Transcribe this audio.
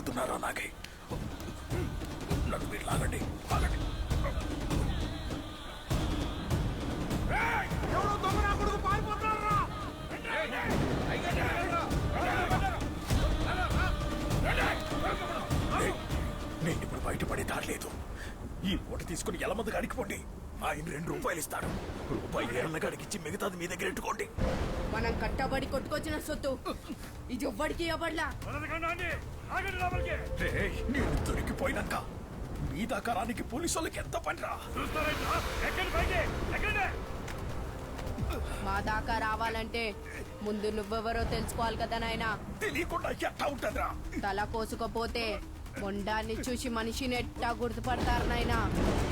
పారిపోతున్నారా నాగే? నన్ను మీరు లాగండి, లాగండి. నేను ఇప్పుడు బయటపడే దాడలేదు. ఈ మూట తీసుకుని ఎలమంది గాడికి పోండి. ఆయన 2 రూపాయలు ఇస్తాడు. రూపాయి ఏళ్ళ గాడికిచ్చి మిగతాది మీ దగ్గర ఎట్టుకోండి. మనం కట్టబడి కొట్టుకొచ్చిన సొత్తు ఇది ఎవ్వడికి ఇవ్వబడలా. నేను దొరికిపోయినాక మీ దాకారానికి పోలీసు వాళ్ళకి ఎంత పనిరా? మా దాకా రావాలంటే ముందు నువ్వెవరో తెలుసుకోవాలి కదా నాయనా. తెలియకుండా ఎట్టా ఉంటుందిరా? తల కోసుకపోతే మొండాన్ని చూసి మనిషిని ఎట్టా గుర్తుపడతారు నాయనా.